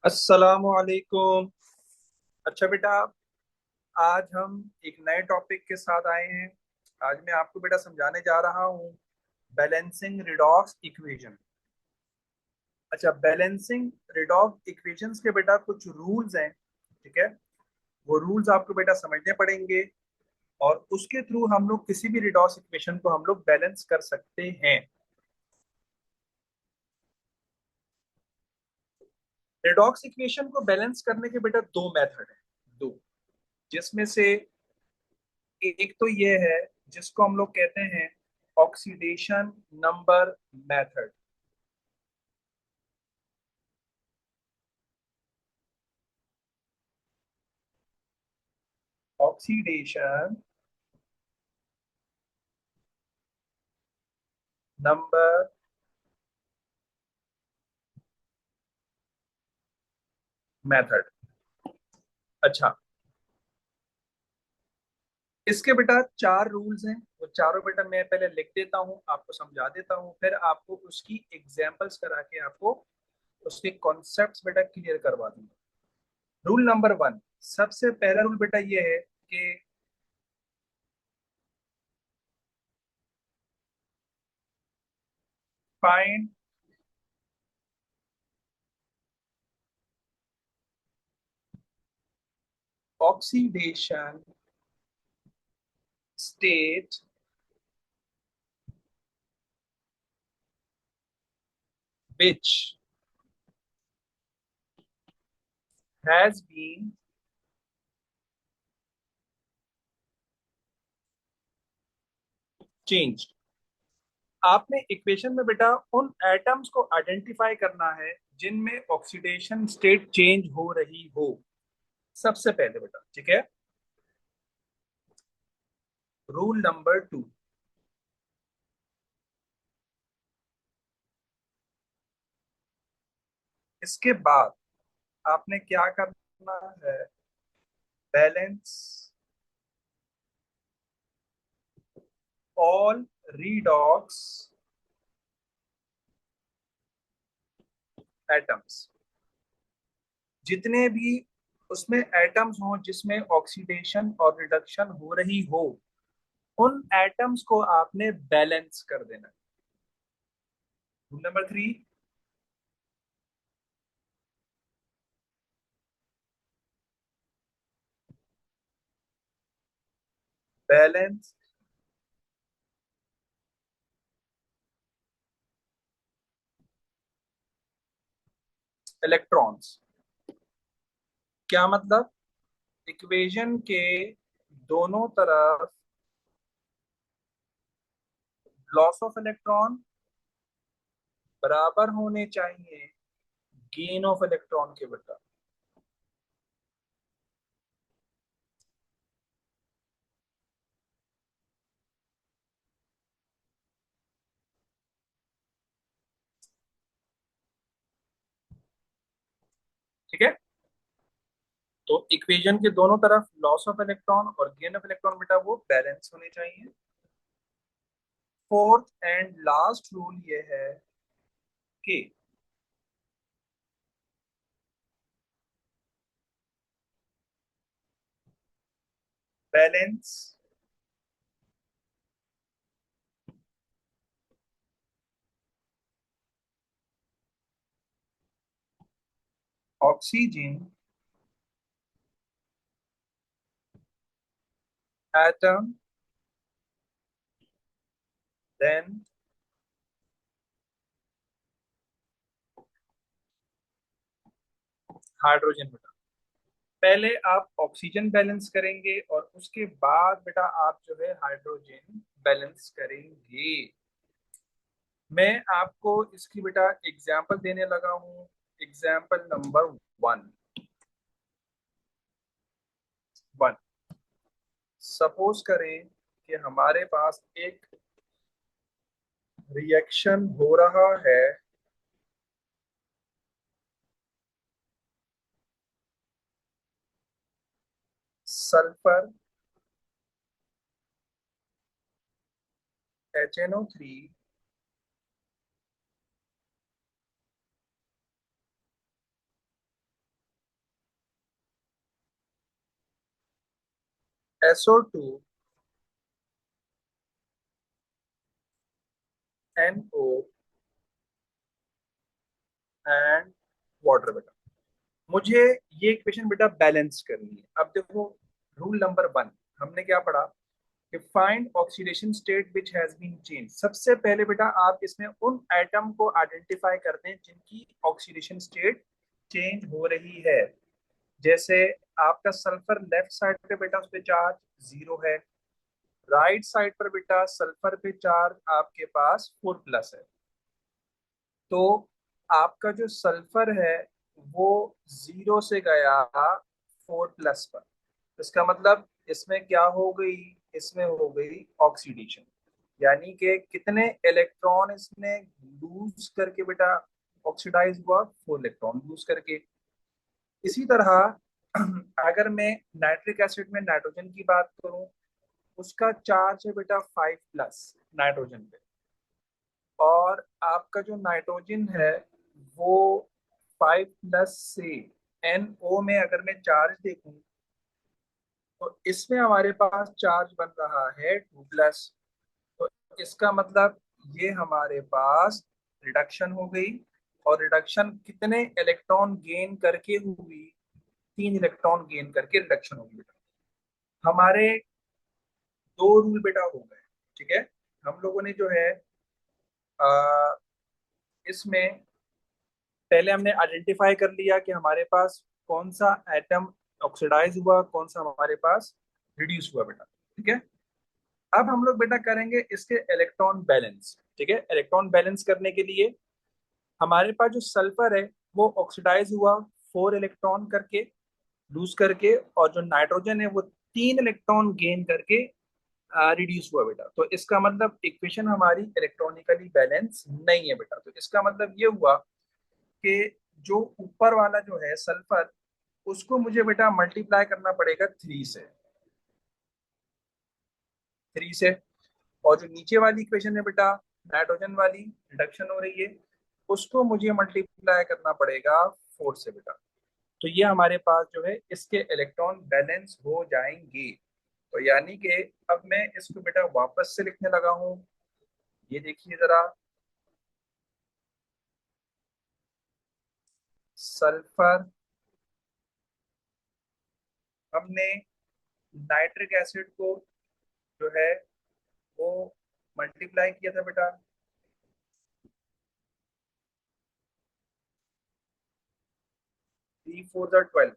अस्सलामुअलैकुम। अच्छा बेटा, आज हम एक नए टॉपिक के साथ आए हैं। आज मैं आपको बेटा समझाने जा रहा हूँ बैलेंसिंग रिडॉक्स इक्वेशन। अच्छा, बैलेंसिंग रिडॉक्स इक्वेशंस के बेटा कुछ रूल्स हैं, ठीक है। वो रूल्स आपको बेटा समझने पड़ेंगे और उसके थ्रू हम लोग किसी भी रिडॉक्स इक्वेशन को हम लोग बैलेंस कर सकते हैं। रिडॉक्स इक्वेशन को बैलेंस करने के बेटा दो मेथड हैं, दो, जिसमें से एक तो ये है जिसको हम लोग कहते हैं oxidation number method. Oxidation number method. अच्छा, इसके बेटा चार रूल्स हैं। वो चारों बेटा मैं पहले लिख देता हूँ, आपको समझा देता हूँ, फिर आपको उसकी एग्जांपल्स करा के आपको उसके कॉन्सेप्ट्स बेटा क्लियर करवा दूंगा। रूल नंबर वन, सबसे पहला रूल बेटा ये है कि find oxidation state which has been changed। आपने इक्वेशन में बेटा उन एटम्स को आइडेंटिफाई करना है जिनमें ऑक्सीडेशन स्टेट चेंज हो रही हो, सबसे पहले बेटा, ठीक है। रूल नंबर टू, इसके बाद आपने क्या करना है, बैलेंस ऑल रीडॉक्स एटम्स। जितने भी उसमें एटम्स हो जिसमें ऑक्सीडेशन और रिडक्शन हो रही हो, उन एटम्स को आपने बैलेंस कर देना। Rule number three, balance electrons. क्या मतलब, इक्वेशन के दोनों तरफ लॉस ऑफ इलेक्ट्रॉन बराबर होने चाहिए गेन ऑफ इलेक्ट्रॉन के बराबर। ठीक है, तो इक्वेशन के दोनों तरफ लॉस ऑफ इलेक्ट्रॉन और गेन ऑफ इलेक्ट्रॉन बेटा वो बैलेंस होने चाहिए। फोर्थ एंड लास्ट रूल ये है कि balance oxygen atom then hydrogen बेटा। पहले आप ऑक्सीजन बैलेंस करेंगे और उसके बाद बेटा आप जो है हाइड्रोजन बैलेंस करेंगे। मैं आपको इसकी बेटा एग्जाम्पल देने लगा हूँ। Example number one, one, suppose करें कि हमारे पास एक रिएक्शन हो रहा है sulphur HNO3 SO2 NO and water बेटा। मुझे ये इक्वेशन बेटा बैलेंस करनी है। अब देखो, रूल नंबर 1 हमने क्या पढ़ा कि find oxidation state which has been change. सबसे पहले बेटा आप इसमें उन एटम को आइडेंटिफाई करते हैं जिनकी ऑक्सीडेशन स्टेट चेंज हो रही है। जैसे आपका सल्फर लेफ्ट साइड पे बेटा उस पे चार्ज 0 है, राइट साइड पर बेटा सल्फर पे चार्ज आपके पास 4+ है। तो आपका जो सल्फर है वो 0 से गया 4+ पर। इसका मतलब इसमें क्या हो गई, इसमें हो गई ऑक्सीडेशन। यानी कि कितने इलेक्ट्रॉन इसने लूज करके बेटा ऑक्सीडाइज हुआ, 4 इलेक्ट्रॉन लूज करके। इसी तरह अगर मैं नाइट्रिक एसिड में नाइट्रोजन की बात करूं, उसका चार्ज है बेटा 5+ नाइट्रोजन पे। और आपका जो नाइट्रोजन है वो 5+ से NO में अगर मैं चार्ज देखूं तो इसमें हमारे पास चार्ज बन रहा है 2+। तो इसका मतलब ये हमारे पास रिडक्शन हो गई। और रिडक्शन कितने इलेक्ट्रॉन गेन करके हुई, 3 इलेक्ट्रॉन गेन करके रिडक्शन होगी बेटा। हमारे 2 रूल बेटा हो गए। ठीक है, हम लोगों ने जो है आ, इसमें पहले हमने आइडेंटिफाई कर लिया कि हमारे पास कौन सा एटम ऑक्सीडाइज हुआ, कौन सा हमारे पास रिड्यूस हुआ बेटा। ठीक है, अब हम लोग बेटा करेंगे इसके इलेक्ट्रॉन बैलेंस। ठीक है, इलेक्ट्रॉन बैलेंस करने के लिए हमारे पास जो सल्फर है वो ऑक्सीडाइज हुआ 4 इलेक्ट्रॉन करके लूज करके, और जो नाइट्रोजन है वो 3 इलेक्ट्रॉन गेन करके रिड्यूस हुआ बेटा। तो इसका मतलब इक्वेशन हमारी इलेक्ट्रॉनिकली बैलेंस नहीं है बेटा। तो इसका मतलब ये हुआ कि जो ऊपर वाला जो है सल्फर, उसको मुझे बेटा मल्टीप्लाई करना पड़ेगा 3 से। और जो नीचे वाली इक्वेशन है बेटा नाइट्रोजन वाली रिडक्शन हो रही है, उसको मुझे मल्टीप्लाई करना पड़ेगा 4 से बेटा। तो ये हमारे पास जो है इसके इलेक्ट्रॉन बैलेंस हो जाएंगे। तो यानी कि अब मैं इसको बेटा वापस से लिखने लगा हूं। ये देखिए जरा, सल्फर हमने नाइट्रिक एसिड को जो है वो मल्टीप्लाई किया था बेटा 3 4 12।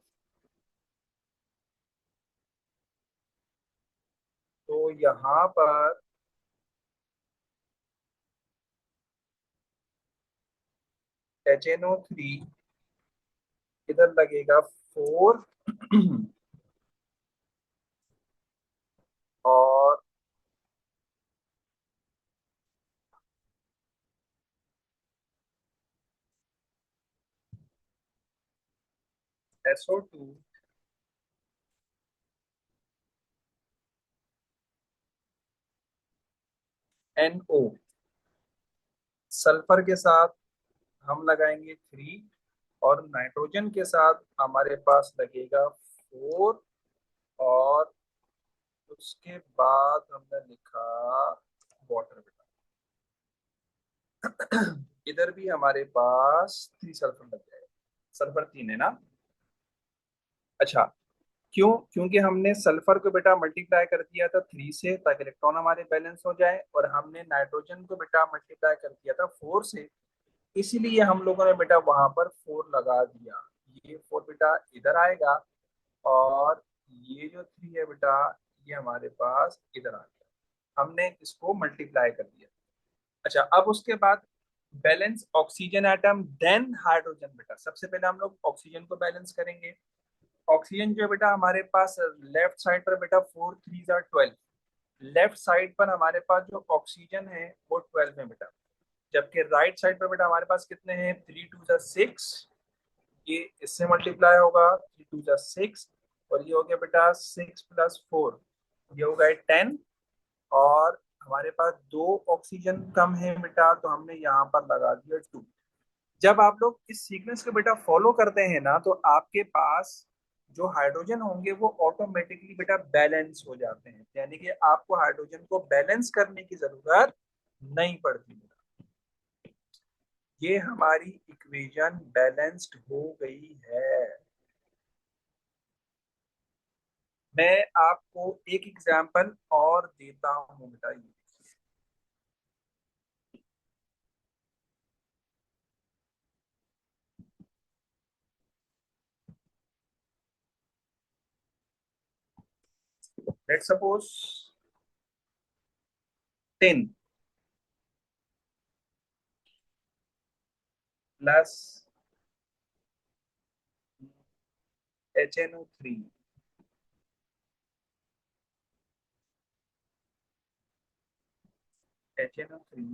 तो यहाँ पर HNO3 इधर लगेगा 4 और SO2 NO। सल्फर के साथ हम लगाएंगे 3 और नाइट्रोजन के साथ हमारे पास लगेगा 4। और उसके बाद हमने लिखा वाटर बेटा। इधर भी हमारे पास 3 सल्फर लग जाएगा। सल्फर 3 है ना। अच्छा, क्यों? क्योंकि हमने सल्फर को बेटा मल्टीप्लाई कर दिया था 3 से ताकि इलेक्ट्रॉन हमारे बैलेंस हो जाए, और हमने नाइट्रोजन को बेटा मल्टीप्लाई कर दिया था 4 से। इसीलिए हम लोगों ने बेटा वहां पर 4 लगा दिया। ये 4 बेटा इधर आएगा, और ये जो 3 है बेटा ये हमारे पास इधर आ गया। हमने इसको मल्टीप्लाई कर दिया। अच्छा, अब उसके बाद balance oxygen atom then hydrogen बेटा। सबसे पहले हम लोग ऑक्सीजन को बैलेंस करेंगे। ऑक्सीजन जो है बेटा हमारे पास लेफ्ट साइड पर बेटा 4 3 12। लेफ्ट साइड पर हमारे पास जो ऑक्सीजन है वो 12 है बेटा। जबकि राइट साइड पर बेटा हमारे पास कितने हैं, 3 2 6। ये इससे मल्टीप्लाई होगा 3 2 6, और ये हो गया बेटा 6 + 4, ये हो गया 10। और हमारे पास 2 ऑक्सीजन कम है बेटा, तो हमने यहाँ पर लगा दिया 2। जब आप लोग इस सीक्वेंस को बेटा फॉलो करते हैं ना, तो आपके पास जो हाइड्रोजन होंगे वो ऑटोमेटिकली बेटा बैलेंस हो जाते हैं, यानी कि आपको हाइड्रोजन को बैलेंस करने की जरूरत नहीं पड़ती बेटा। ये हमारी इक्वेशन बैलेंस्ड हो गई है। मैं आपको एक एग्जांपल और देता हूं बेटा। ये let's suppose 10 plus HNO3 HNO3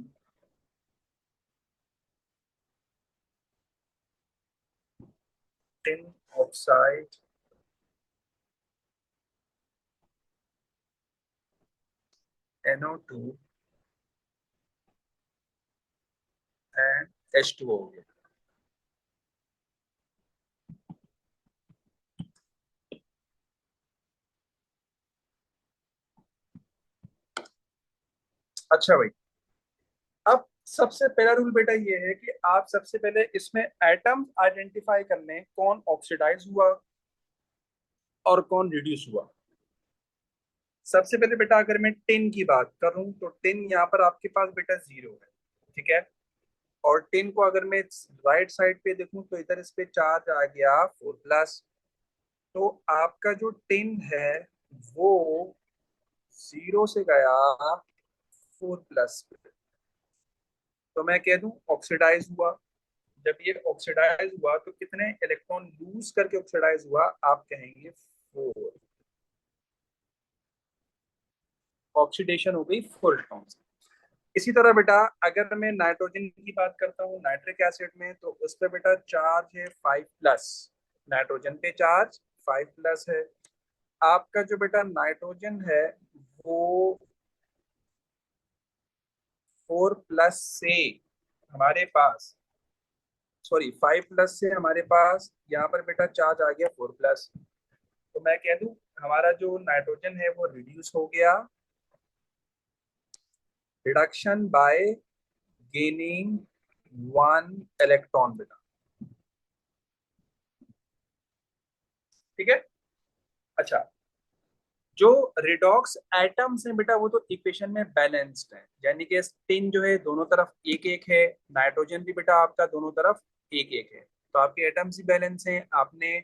tin oxide NO2 and H2O हो गया। अच्छा भाई, अब सबसे पहला रूल बेटा ये है कि आप सबसे पहले इसमें एटम आइडेंटिफाई कर लें, कौन ऑक्सीडाइज हुआ और कौन रिड्यूस हुआ। सबसे पहले बेटा अगर मैं टिन की बात करूं तो टिन यहाँ पर आपके पास बेटा 0 है, ठीक है। और टिन को अगर मैं राइट साइड पे देखूं तो इधर इस पे चार्ज आ गया 4+। तो आपका जो टिन है वो 0 से गया 4+। तो मैं कह दूं ऑक्सीडाइज हुआ। जब ये ऑक्सीडाइज हुआ तो कितने इलेक्ट्रॉन लूज करके ऑक्सीडाइज हुआ, आप कहेंगे 4। ऑक्सीडेशन हो गई 4 इलेक्ट्रॉन। इसी तरह बेटा अगर मैं नाइट्रोजन की बात करता हूँ नाइट्रिक एसिड में, तो उस पर बेटा चार्ज है 5+। नाइट्रोजन पे चार्ज 5+ है। आपका जो बेटा नाइट्रोजन है वो 4+ से हमारे पास, सॉरी 5+ से हमारे पास यहाँ पर बेटा चार्ज आ गया 4+। तो मैं कह दूं हमारा जो नाइट्रोजन है वो रिड्यूस हो गया, रिडक्शन बाय गेनिंग 1 इलेक्ट्रॉन बेटा, ठीक है। अच्छा, जो रिडॉक्स एटम्स हैं बेटा वो तो इक्वेशन में बैलेंस्ड है, यानी कि स्पिन जो है दोनों तरफ एक एक है, नाइट्रोजन भी बेटा आपका दोनों तरफ एक एक है। तो आपके एटम्स ही बैलेंस हैं। आपने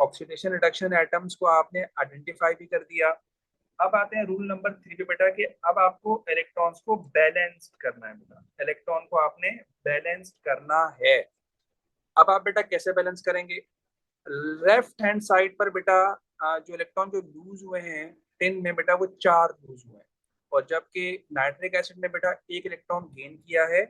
ऑक्सीडेशन रिडक्शन एटम्स को आपने आइडेंटिफाई भी कर दिया। अब आते हैं रूल नंबर 3 पे बेटा कि अब आपको इलेक्ट्रॉन्स को बैलेंस करना है बेटा। इलेक्ट्रॉन को आपने बैलेंस करना है। अब आप बेटा कैसे बैलेंस करेंगे? लेफ्ट हैंड साइड पर बेटा जो इलेक्ट्रॉन जो लूज हुए हैं टिन में बेटा वो 4 लूज हुए हैं, और जबकि नाइट्रिक एसिड ने बेटा 1 इलेक्ट्रॉन गेन किया है।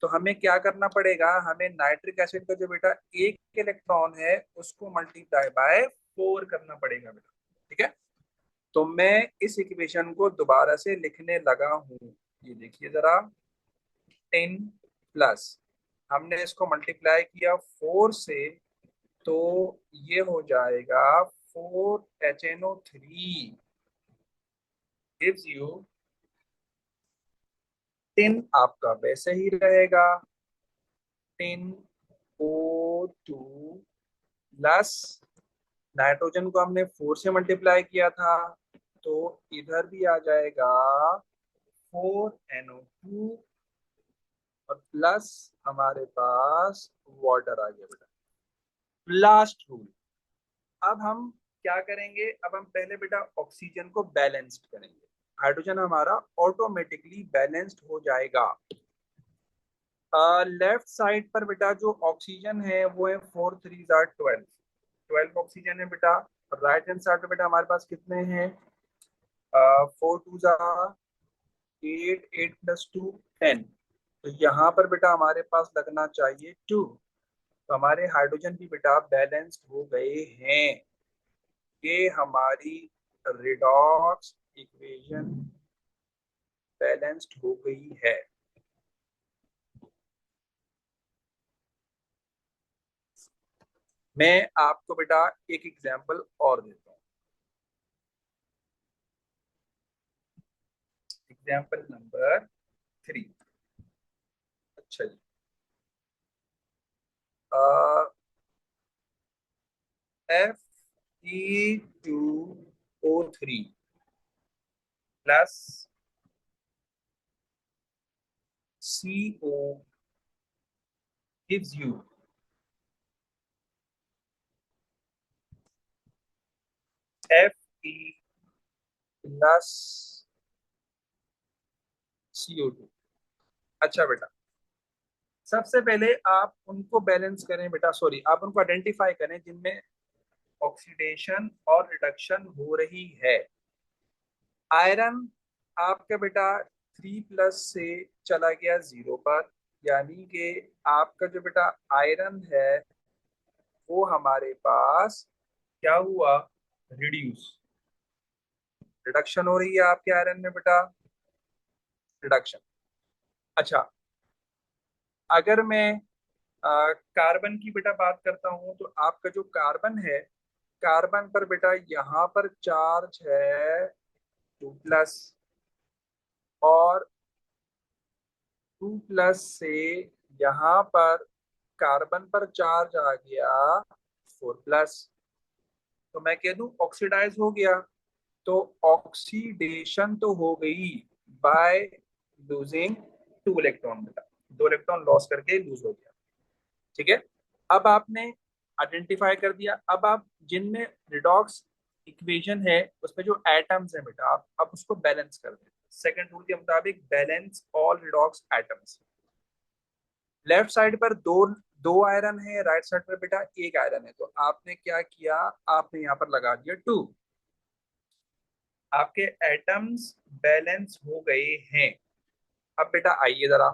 तो हमें क्या करना पड़ेगा, हमें नाइट्रिक एसिड का जो बेटा 1 इलेक्ट्रॉन है उसको मल्टीप्लाई बाय 4 करना पड़ेगा बेटा, ठीक है। तो मैं इस इक्वेशन को दोबारा से लिखने लगा हूं। ये देखिए जरा, 10+, हमने इसको मल्टीप्लाई किया 4 से, तो ये हो जाएगा 4HNO3 gives you 10। आपका वैसे ही रहेगा 10O2 प्लस नाइट्रोजन को हमने 4 से मल्टीप्लाई किया था, तो इधर भी आ जाएगा 4NO2 और प्लस हमारे पास वाटर आ गया बेटा। लास्ट रूल, अब हम क्या करेंगे, अब हम पहले बेटा ऑक्सीजन को बैलेंस्ड करेंगे। हाइड्रोजन हमारा ऑटोमेटिकली बैलेंस्ड हो जाएगा। लेफ्ट साइड पर बेटा जो ऑक्सीजन है वो है 4 3 12, 12 ऑक्सीजन है बेटा। राइट हैंड साइड पे बेटा हमारे पास कितने हैं, 4 2 8, 8+2 10। तो यहाँ पर बेटा हमारे पास लगना चाहिए 2। तो हमारे हाइड्रोजन भी बेटा बैलेंस्ड हो गए हैं। ये हमारी रिडॉक्स इक्वेशन बैलेंस्ड हो गई है। मैं आपको बेटा एक एग्जांपल और देता हूँ। Example number 3। अच्छा जी, Fe2O3 plus CO gives you Fe plus CO2। अच्छा बेटा, सबसे पहले आप उनको बैलेंस करें बेटा, सॉरी आप उनको आइडेंटिफाई करें जिनमें ऑक्सीडेशन और रिडक्शन हो रही है। आयरन आपका बेटा 3+ से चला गया 0 पर, यानी कि आपका जो बेटा आयरन है वो हमारे पास क्या हुआ, रिड्यूस, रिडक्शन हो रही है आपके आयरन में बेटा, रिडक्शन। अच्छा, अगर मैं कार्बन की बेटा बात करता हूं तो आपका जो कार्बन है, कार्बन पर बेटा यहाँ पर चार्ज है 2+, और 2+ से यहाँ पर कार्बन पर चार्ज आ गया 4+, तो मैं कह दूं ऑक्सीडाइज हो गया। तो ऑक्सीडेशन तो हो गई बाय लूजिंग 2 इलेक्ट्रॉन बेटा, 2 इलेक्ट्रॉन लॉस करके लूज हो गया। ठीक है, अब आपने आइडेंटिफाई कर दिया। अब आप जिनमें रिडॉक्स इक्वेशन है उसमें जो एटम्स है बेटा, आप अब उसको बैलेंस कर दें सेकंड रूल के मुताबिक, balance all redox atoms. Left side पर दो दो आयरन है, राइट साइड पर बेटा एक आयरन है, तो आपने क्या किया, आपने यहाँ पर लगा दिया 2। आपके एटम्स बैलेंस हो गए हैं। अब बेटा आइए जरा,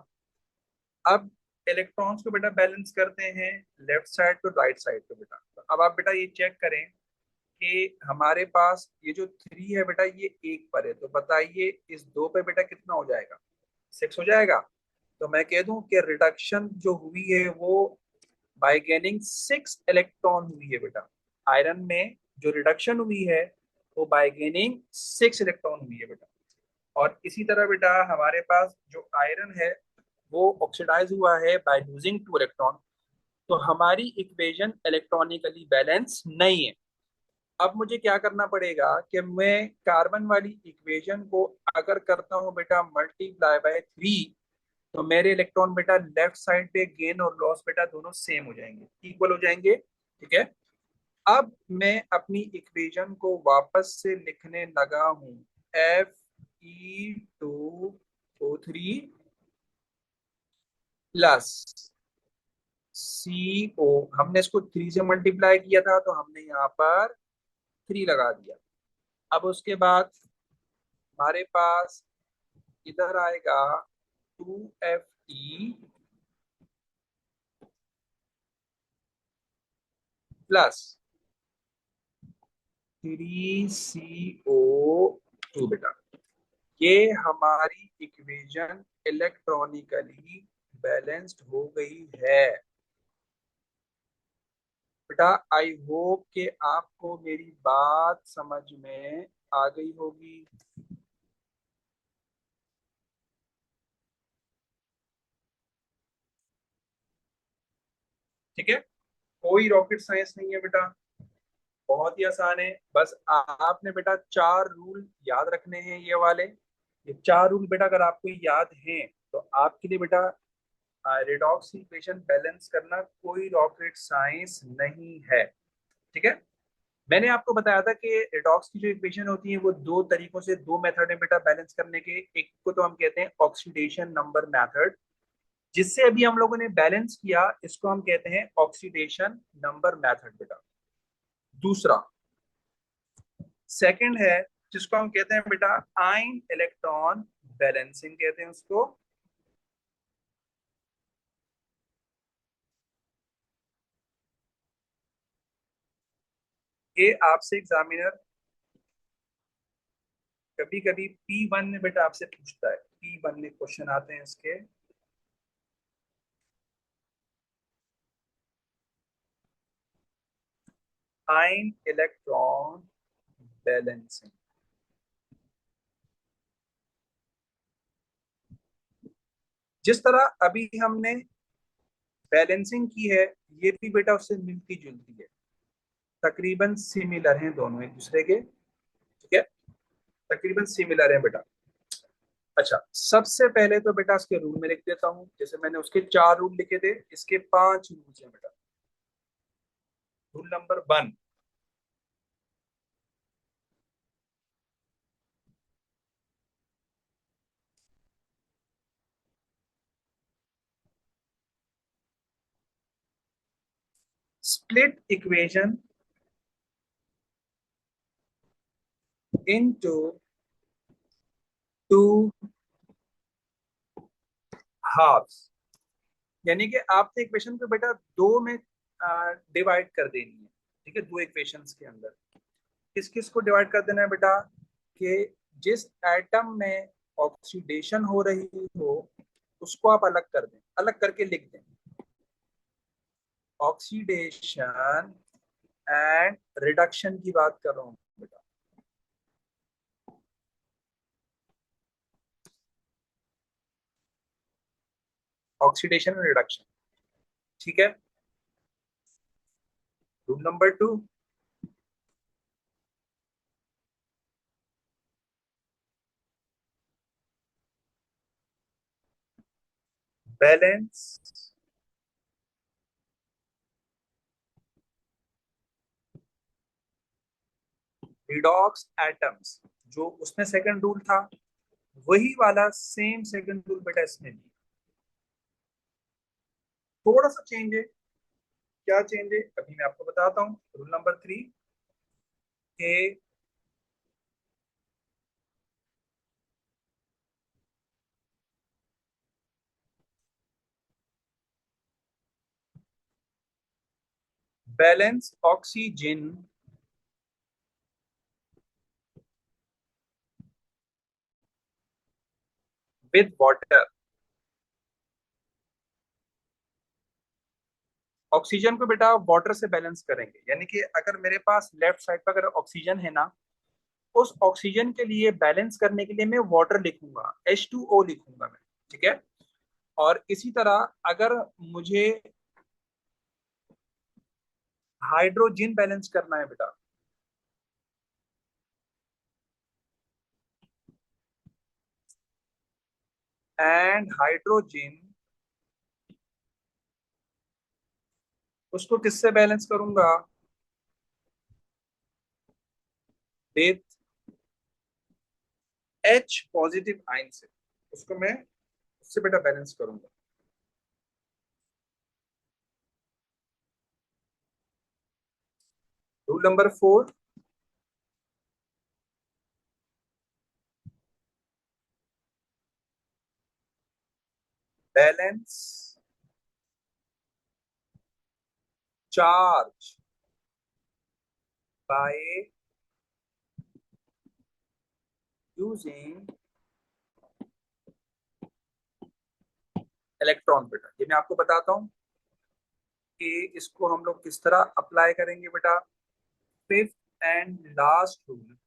अब इलेक्ट्रॉन्स को बेटा बैलेंस करते हैं लेफ्ट साइड तो राइट साइड पे बेटा। तो अब आप बेटा ये चेक करें कि हमारे पास ये जो 3 है बेटा ये 1 पर है, तो बताइए इस 2 पे बेटा कितना हो जाएगा, 6 हो जाएगा। तो मैं कह दूं कि रिडक्शन जो हुई है वो बाय गेनिंग 6 इलेक्ट्रॉन हुई है बेटा। आयरन में जो रिडक्शन हुई है वो बाय गेनिंग 6 इलेक्ट्रॉन हुई है बेटा। और इसी तरह बेटा हमारे पास जो आयरन है वो ऑक्सीडाइज हुआ है बाय लूजिंग 2 इलेक्ट्रॉन। तो हमारी इक्वेशन इलेक्ट्रॉनिकली बैलेंस नहीं है। अब मुझे क्या करना पड़ेगा कि मैं कार्बन वाली इक्वेशन को अगर करता हूं बेटा मल्टीप्लाई बाय 3, तो मेरे इलेक्ट्रॉन बेटा लेफ्ट साइड पे गेन और लॉस बेटा दोनों सेम हो जाएंगे, इक्वल हो जाएंगे। ठीक है, अब मैं अपनी इक्वेशन को वापस से लिखने लगा हूं, Fe2O3 प्लस CO, हमने इसको 3 से मल्टीप्लाई किया था तो हमने यहाँ पर 3 लगा दिया। अब उसके बाद हमारे पास इधर आएगा 2Fe प्लस 3CO2 बेटा। ये हमारी इक्वेशन इलेक्ट्रॉनिकली बैलेंस्ड हो गई है बेटा। आई होप कि आपको मेरी बात समझ में आ गई होगी। ठीक है, कोई रॉकेट साइंस नहीं है बेटा, बहुत ही आसान है। बस आपने बेटा 4 रूल याद रखने हैं ये वाले। ये 4 रूल बेटा अगर आपको याद हैं तो आपके लिए बेटा रेडॉक्स इक्वेशन बैलेंस करना कोई रॉकेट साइंस नहीं है। ठीक है, मैंने आपको बताया था कि रेडॉक्स की जो इक्वेशन होती है वो 2 तरीकों से, 2 मेथड है बेटा बैलेंस करने के। एक को तो हम कहते हैं ऑक्सीडेशन नंबर मेथड, जिससे अभी हम लोगों ने बैलेंस किया, इसको हम कहते हैं ऑक्सीडेशन नंबर मेथड बेटा। दूसरा सेकंड है जिसको हम कहते हैं बेटा आयन इलेक्ट्रॉन बैलेंसिंग कहते हैं उसको। ये आपसे एग्जामिनर कभी कभी P1 में बेटा आपसे पूछता है, P1 में क्वेश्चन आते हैं इसके। Ion electron balancing. जिस तरह अभी हमने बैलेंसिंग की है, ये भी बेटा उससे मिलती जुलती है, तकरीबन सिमिलर हैं दोनों एक दूसरे के। ठीक है, तकरीबन सिमिलर है बेटा। अच्छा, सबसे पहले तो बेटा इसके रूल में लिख देता हूं, जैसे मैंने उसके 4 रूल लिखे थे, इसके 5 रूल्स हैं बेटा। Rule number 1, split equation into two halves. यानी कि आपने इक्वेशन को बेटा दो में डिवाइड कर देनी है। ठीक है, दो इक्वेशंस के अंदर किस किस को डिवाइड कर देना है बेटा, कि जिस एटम में ऑक्सीडेशन हो रही हो उसको आप अलग कर दें, अलग करके लिख दें, ऑक्सीडेशन एंड रिडक्शन की बात कर रहा हूं बेटा। Oxidation and reduction. ठीक है। Rule number 2, balance redox atoms. जो उसमें सेकंड रूल था, वही वाला सेम सेकंड रूल बेटा इसमें भी। थोड़ा सा चेंज है। क्या चेंज है अभी मैं आपको बताता हूँ। रूल नंबर 3 के balance oxygen with water. Oxygen को बेटा वाटर से बैलेंस करेंगे, यानी कि अगर मेरे पास लेफ्ट साइड पर अगर ऑक्सीजन है ना, उस ऑक्सीजन के लिए बैलेंस करने के लिए मैं वाटर लिखूंगा, H2O लिखूंगा मैं। ठीक है। और इसी तरह अगर मुझे हाइड्रोजन बैलेंस करना है बेटा, एंड हाइड्रोजन, उसको किससे बैलेंस करूंगा, विथ H पॉजिटिव आयन से। उसको मैं उससे बेटा बैलेंस करूंगा। Rule number 4, balance charge by using electron. बेटा ये मैं आपको बताता हूँ कि इसको हम लोग किस तरह अप्लाई करेंगे बेटा। Fifth and last rule,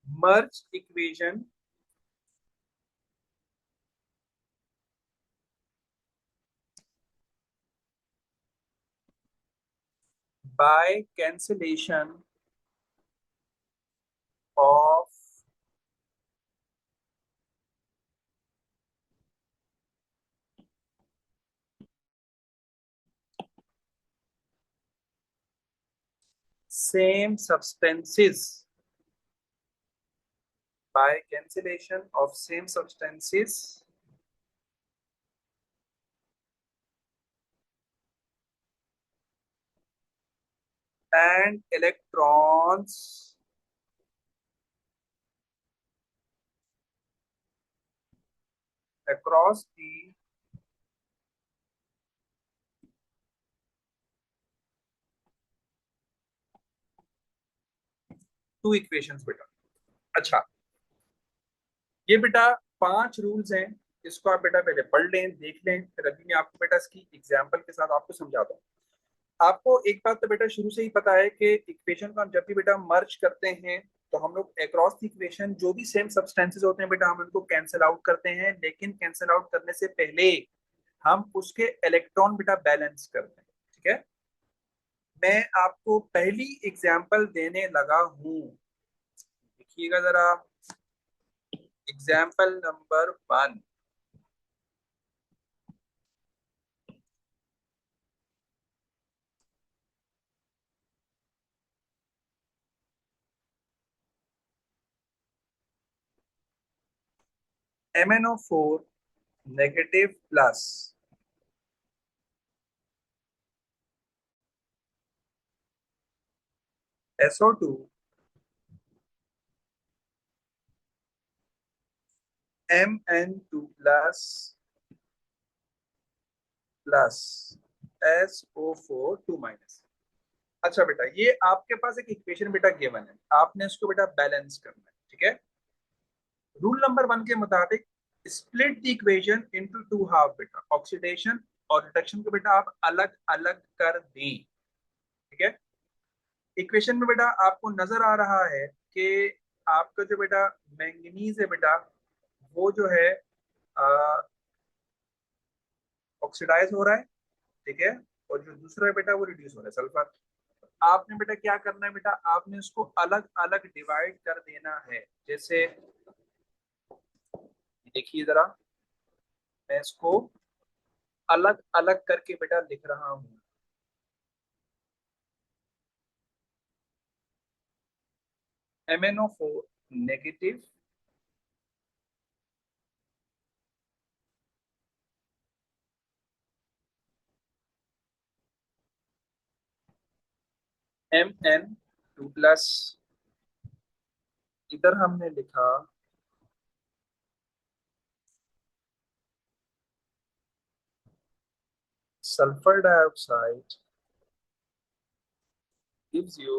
merge equation by cancellation of same substances, by cancellation of same substances and electrons across the two equations बेटा। अच्छा, ये बेटा 5 रूल्स हैं, इसको आप बेटा पहले पढ़ लें, देख लें, फिर अभी मैं आपको बेटा इसकी एग्जाम्पल के साथ आपको समझाता हूँ। आपको एक बात तो बेटा शुरू से ही पता है कि इक्वेशन को हम जब भी बेटा मर्ज करते हैं तो हम लोग अक्रॉस द इक्वेशन जो भी सेम सब्सटेंसेस होते हैं बेटा हम उनको कैंसिल आउट करते हैं, लेकिन कैंसिल आउट करने से पहले हम उसके इलेक्ट्रॉन बेटा बैलेंस करते हैं। ठीक है, मैं आपको पहली एग्जाम्पल देने लगा हूं, देखिएगा जरा। Example number 1, MnO4 negative plus SO2 Mn2 plus plus SO4 2 minus. अच्छा बेटा, ये आपके पास एक इक्वेशन बेटा गिवन है, आपने इसको बेटा बैलेंस करना है। ठीक है, रूल नंबर 1 के मुताबिक split the equation into to half बेटा, ऑक्सीडेशन और रिडक्शन को बेटा आप अलग अलग कर दें। ठीक है, इक्वेशन में बेटा आपको नजर आ रहा है कि आपका जो बेटा मैंगनीज है बेटा वो जो है ऑक्सीडाइज हो रहा है। ठीक है, और जो दूसरा है बेटा वो रिड्यूस हो रहा है, सल्फर। आपने बेटा क्या करना है बेटा, आपने उसको अलग अलग डिवाइड कर देना है। जैसे देखिए जरा, मैं इसको अलग अलग करके बेटा लिख रहा हूँ। MnO4 नेगेटिव Mn2 प्लस, इधर हमने लिखा sulphur dioxide gives you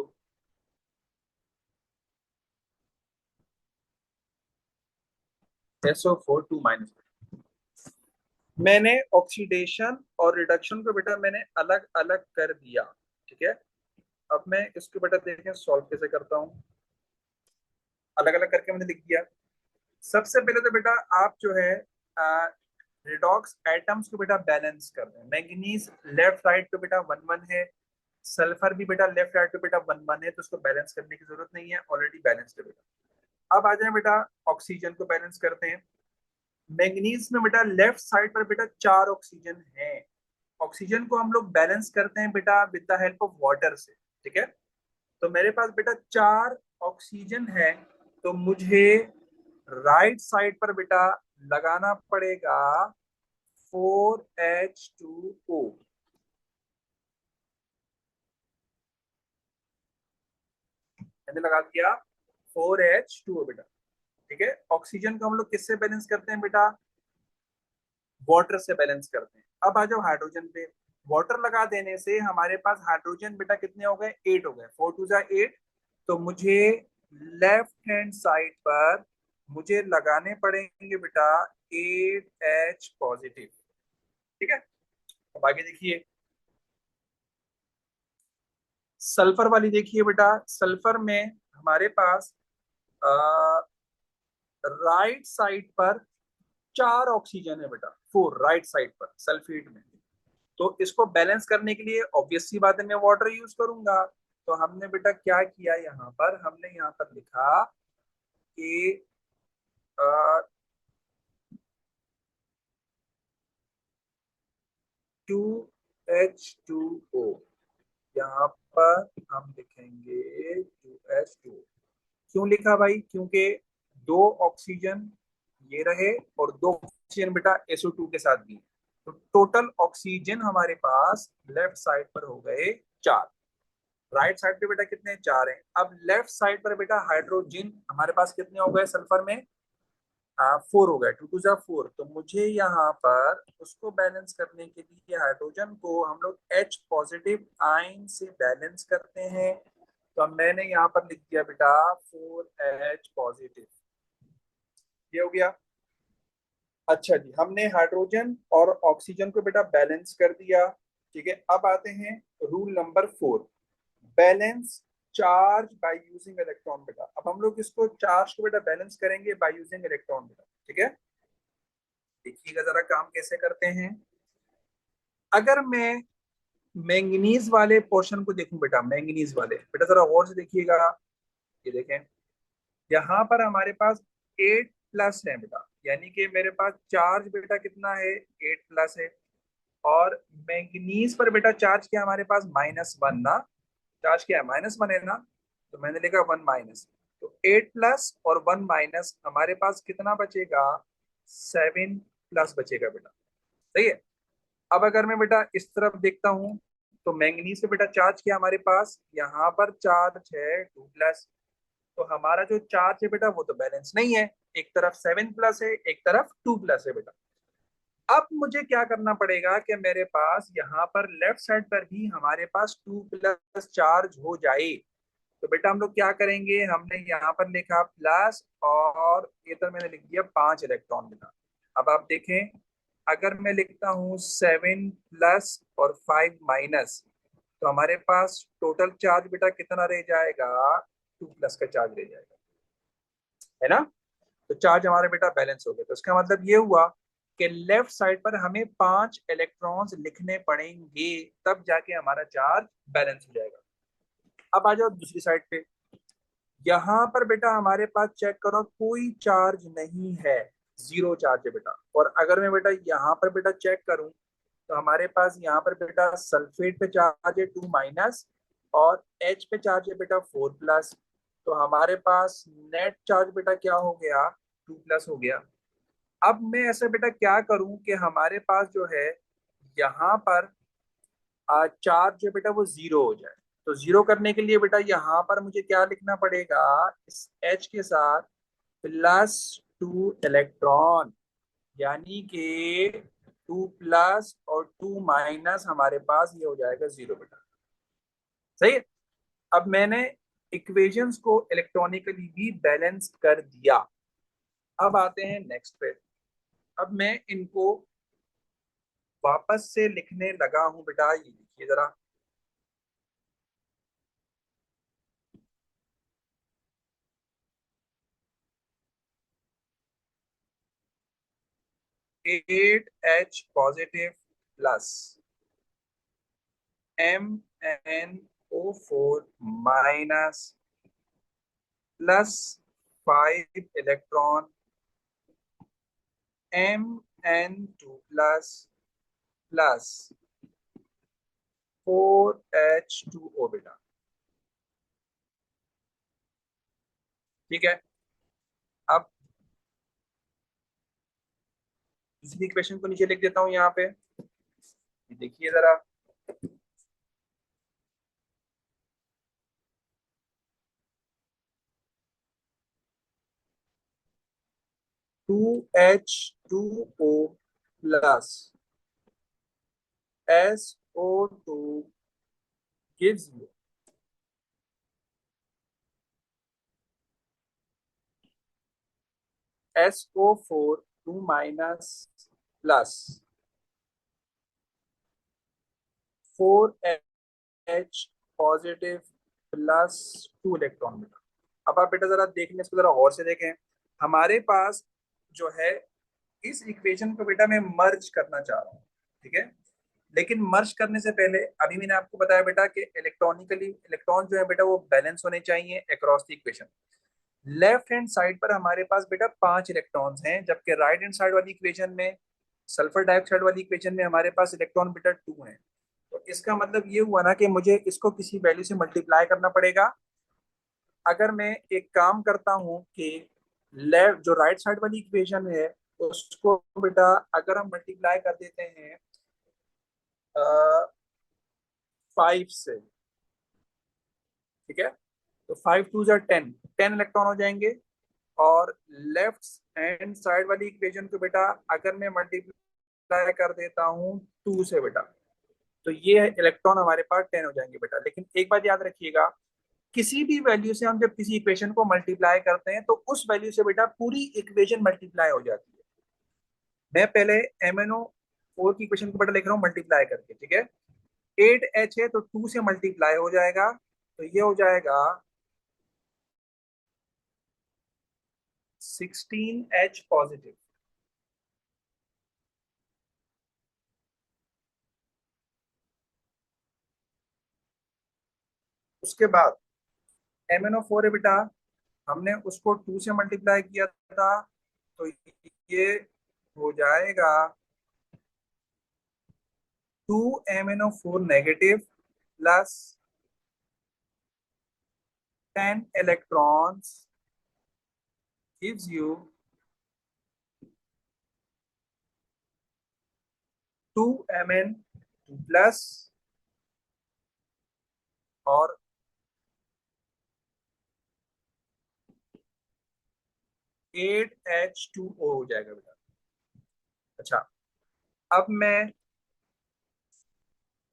SO4 2 minus. मैंने ऑक्सीडेशन और रिडक्शन को बेटा मैंने अलग अलग कर दिया। ठीक है, अब मैं इसको बेटा देखें सॉल्व कैसे करता हूँ। अलग अलग करके मैंने लिख दिया। सबसे पहले तो बेटा आप जो है रिडॉक्स एटम्स को बेटा बैलेंस कर रहे हैं। मैंगनीज लेफ्ट राइट पे बेटा 1 1 है, सल्फर भी बेटा लेफ्ट राइट पे बेटा 1 1 है, तो उसको बैलेंस करने की जरूरत नहीं है, ऑलरेडी बैलेंस्ड है बेटा। अब आ जाए बेटा ऑक्सीजन को बैलेंस करते हैं। मैंगनीज में बेटा लेफ्ट साइड पर बेटा 4 ऑक्सीजन है। ऑक्सीजन को हम लोग बैलेंस करते हैं बेटा with the help of water से। ठीक है, तो मेरे पास बेटा 4 ऑक्सीजन है, तो मुझे राइट साइड पर बेटा लगाना पड़ेगा 4H2O। मैंने लगा दिया 4H2O बेटा। ठीक है, ऑक्सीजन को हम लोग किससे बैलेंस करते हैं बेटा, वाटर से बैलेंस करते हैं। अब आ जाओ हाइड्रोजन पे, वाटर लगा देने से हमारे पास हाइड्रोजन बेटा कितने हो गए, 8 हो गए, 4 2 8। तो मुझे लेफ्ट हैंड साइड पर मुझे लगाने पड़ेंगे बेटा 8H पॉजिटिव। ठीक है, अब आगे देखिए सल्फर वाली, देखिए बेटा सल्फर में हमारे पास राइट साइड पर 4 ऑक्सीजन है बेटा, 4 राइट साइड पर सल्फेट में। तो इसको बैलेंस करने के लिए ऑब्वियस सी बात है मैं वाटर यूज करूंगा। तो हमने बेटा क्या किया, यहाँ पर हमने यहाँ पर लिखा कि 2H2O, यहाँ पर हम लिखेंगे 2H2O। क्यों लिखा भाई, क्योंकि 2 ऑक्सीजन ये रहे और 2 ऑक्सीजन बेटा SO2 के साथ भी। तो टोटल ऑक्सीजन हमारे पास लेफ्ट साइड पर हो गए 4, राइट साइड पे बेटा कितने, 4 हैं। अब लेफ्ट साइड पर बेटा हाइड्रोजन हमारे पास कितने हो गए सल्फर में, 4 हो गए, 2 2 4। तो मुझे यहाँ पर उसको बैलेंस करने के लिए हाइड्रोजन को हम लोग H पॉजिटिव आयन से बैलेंस करते हैं। तो मैंने यहाँ पर लिख दिया बेटा 4H पॉजिटिव। ये हो गया। अच्छा जी, हमने हाइड्रोजन और ऑक्सीजन को बेटा बैलेंस कर दिया। ठीक है, अब आते हैं rule number 4, balance charge by using electron. बेटा अब हम लोग इसको चार्ज को बेटा बैलेंस करेंगे बाय यूजिंग इलेक्ट्रॉन बेटा। ठीक है, देखिएगा जरा काम कैसे करते हैं। अगर मैं मैंगनीज वाले पोर्शन को देखूं बेटा, मैंगनीज वाले बेटा जरा गौर से देखिएगा। ये देखें, यहाँ पर हमारे पास 8 प्लस है बेटा, यानी कि मेरे पास चार्ज बेटा कितना है, 8 प्लस है। और मैंगनीज पर बेटा चार्ज क्या है हमारे पास, -1 ना, चार्ज क्या है, -1 है ना, तो मैंने लिखा 1 माइनस। तो 8 प्लस और 1 माइनस हमारे पास कितना बचेगा, 7 प्लस बचेगा बेटा। सही है। अब अगर मैं बेटा इस तरफ देखता हूँ, तो मैंगनीज पे बेटा चार्ज क्या हमारे पास, यहाँ पर चार्ज है 2 प्लस। तो हमारा जो चार्ज है बेटा वो तो बैलेंस नहीं है, एक तरफ 7 प्लस है, एक तरफ 2 प्लस है बेटा। अब मुझे क्या करना पड़ेगा कि मेरे पास यहाँ पर लेफ्ट साइड पर भी हमारे पास 2 प्लस चार्ज हो जाए। तो बेटा हम लोग क्या करेंगे, हमने यहाँ पर लिखा प्लस और इधर मैंने लिख दिया 5 इलेक्ट्रॉन बेटा। अब आप देखें, अगर मैं लिखता हूँ 7 प्लस और 5 माइनस, तो हमारे पास टोटल चार्ज बेटा कितना रह जाएगा, 2 प्लस का चार्ज रह जाएगा, है ना। तो चार्ज हमारे बेटा बैलेंस हो गया। तो इसका मतलब ये हुआ कि लेफ्ट साइड पर हमें 5 इलेक्ट्रॉन्स लिखने पड़ेंगे, तब जाके हमारा चार्ज बैलेंस हो जाएगा। अब आ जाओ दूसरी साइड पे, यहाँ पर बेटा हमारे पास चेक करो कोई चार्ज नहीं है, जीरो चार्ज है बेटा। और अगर मैं बेटा यहाँ पर बेटा चेक करूं, तो हमारे पास यहाँ पर बेटा सल्फेट पे चार्ज है 2 माइनस, और एच पे चार्ज है बेटा 4 प्लस। तो हमारे पास नेट चार्ज बेटा क्या हो गया, 2 प्लस हो गया। अब मैं ऐसा बेटा क्या करूं कि हमारे पास जो है यहाँ पर चार्ज जो बेटा वो जीरो हो जाए। तो जीरो करने के लिए बेटा यहाँ पर मुझे क्या लिखना पड़ेगा, इस एच के साथ +2 इलेक्ट्रॉन, यानी कि 2 प्लस और 2 माइनस हमारे पास ये हो जाएगा जीरो बेटा। सही है। अब मैंने इक्वेशंस को इलेक्ट्रॉनिकली भी बैलेंस कर दिया। अब आते हैं नेक्स्ट पे। अब मैं इनको वापस से लिखने लगा हूं बेटा, ये देखिए जरा। 8H positive plus MnO4 minus +5 electron Mn2 plus plus 4H2O बेटा। ठीक है, अब दूसरी इक्वेशन को नीचे लिख देता हूं यहाँ पे, देखिए जरा। 2H2O plus SO2 gives you SO4 2 minus plus 4H positive +2 electron बेटा। अब आप बेटा जरा देखने, इसको जरा गौर से देखें। हमारे पास जो है इस इक्वेशन को बेटा मैं मर्ज करना चाह रहा हूँ। ठीक है, लेकिन मर्ज करने से पहले अभी मैंने आपको बताया बेटा कि इलेक्ट्रॉनिकली इलेक्ट्रॉन जो है बेटा वो बैलेंस होने चाहिए across the equation. Left hand side पर हमारे पास बेटा 5 इलेक्ट्रॉन्स हैं, जबकि राइट हैंड साइड वाली इक्वेशन में, सल्फर डाइऑक्साइड वाली इक्वेशन में हमारे पास इलेक्ट्रॉन बेटा 2 है। तो इसका मतलब ये हुआ ना कि मुझे इसको किसी वैल्यू से मल्टीप्लाई करना पड़ेगा। अगर मैं एक काम करता हूँ कि लेफ्ट जो राइट साइड वाली इक्वेशन है उसको बेटा अगर हम मल्टीप्लाई कर देते हैं 5 से, ठीक है, तो 5 2 10 इलेक्ट्रॉन हो जाएंगे। और लेफ्ट हैंड साइड वाली इक्वेशन को बेटा अगर मैं मल्टीप्लाई कर देता हूँ 2 से बेटा, तो ये इलेक्ट्रॉन हमारे पास 10 हो जाएंगे बेटा। लेकिन एक बात याद रखिएगा किसी भी वैल्यू से हम जब किसी इक्वेशन को मल्टीप्लाई करते हैं तो उस वैल्यू से बेटा पूरी इक्वेशन मल्टीप्लाई हो जाती है। मैं पहले MnO4 की इक्वेशन को बेटा लिख रहा हूँ मल्टीप्लाई करके, ठीक है। 8H है तो 2 से मल्टीप्लाई हो जाएगा, तो ये हो जाएगा 16H पॉजिटिव। उसके बाद MnO4 है बेटा, हमने उसको 2 से मल्टीप्लाई किया था, तो ये हो जाएगा 2MnO4 negative plus 10 electrons gives you 2Mn2 plus और 8H2O हो जाएगा बेटा। अच्छा, अब मैं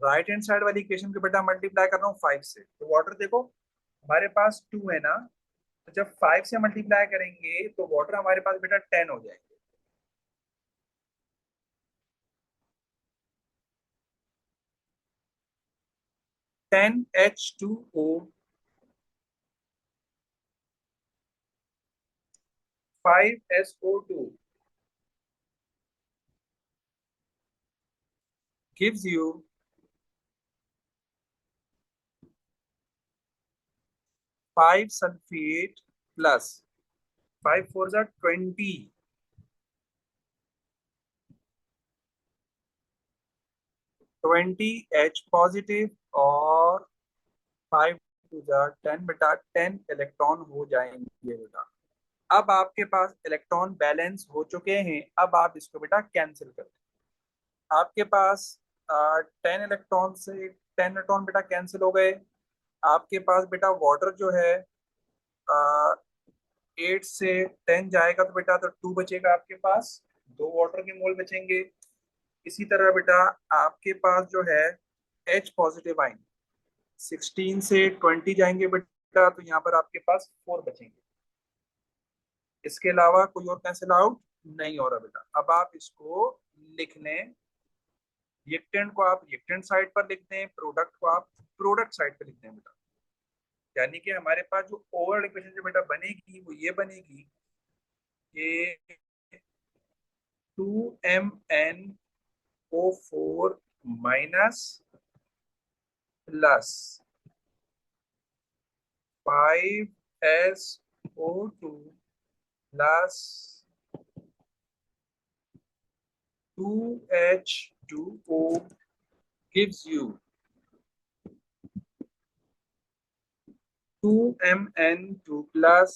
राइट हैंड साइड वाली इक्वेशन को बेटा मल्टीप्लाई कर रहा हूँ 5 से, तो वाटर देखो हमारे पास 2 है ना, तो जब 5 से मल्टीप्लाई करेंगे तो वाटर हमारे पास बेटा 10 हो जाएंगे। NH2O 5SO2 gives you 5 sulfate plus 5 4s are 20H positive और 5 2s are 10 बेटा, 10 इलेक्ट्रॉन हो जाएंगे बेटा। अब आपके पास इलेक्ट्रॉन बैलेंस हो चुके हैं, अब आप इसको बेटा कैंसिल कर दें। आपके पास 10 इलेक्ट्रॉन से 10 इलेक्ट्रॉन बेटा कैंसिल हो गए। आपके पास बेटा वाटर जो है 8 से 10 जाएगा तो बेटा तो 2 बचेगा आपके पास, 2 वाटर के मोल बचेंगे। इसी तरह बेटा आपके पास जो है H पॉजिटिव आइन 16 से 20 जाएंगे बेटा, तो यहाँ पर आपके पास 4 बचेंगे। इसके अलावा कोई और कैंसिल आउट नहीं हो रहा बेटा। अब आप इसको लिख लें, रिएक्टेंट को आप रिएक्टेंट साइड पर लिख दें, प्रोडक्ट को आप प्रोडक्ट साइड पर लिख दें बेटा। यानी कि हमारे पास जो ओवरऑल इक्वेशन जो बेटा बनेगी वो ये बनेगी कि 2MnO4 minus plus 5SO2 plus 2H2O gives you 2Mn2 plus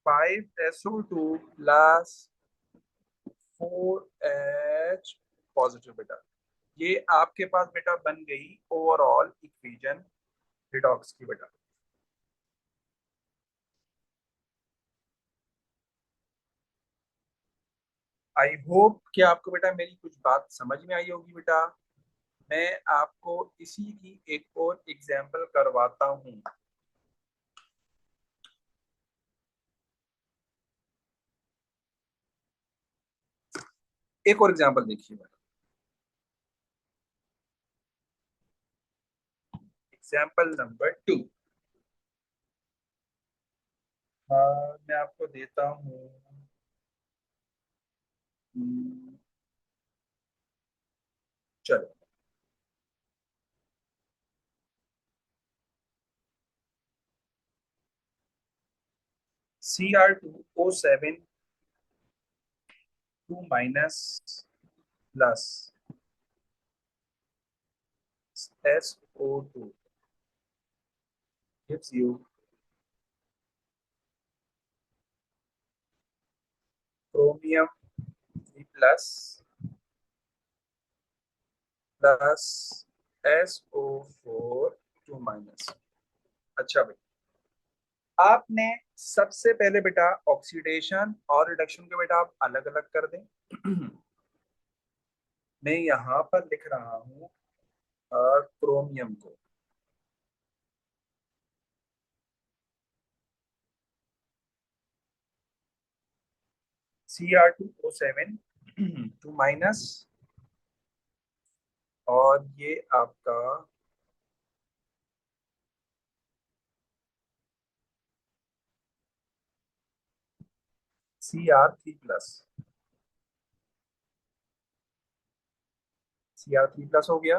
5SO2 plus 4H positive बेटा। ये आपके पास बेटा बन गई ओवरऑल इक्वेशन रिडॉक्स की बेटा। आई होप कि आपको बेटा मेरी कुछ बात समझ में आई होगी बेटा। मैं आपको इसी की एक और एग्जांपल करवाता हूं। एक और एग्जांपल देखिए बेटा, एग्जांपल नंबर 2। मैं आपको देता हूं, चलो Cr2O7 2 minus plus SO2 gives you chromium 3 plus SO4 2 minus. अच्छा भाई, आपने सबसे पहले बेटा ऑक्सीडेशन और रिडक्शन को बेटा आप अलग अलग कर दें। मैं यहां पर लिख रहा हूं क्रोमियम को। Cr2O7 2 माइनस, और ये आपका Cr3 प्लस, Cr3 प्लस हो गया।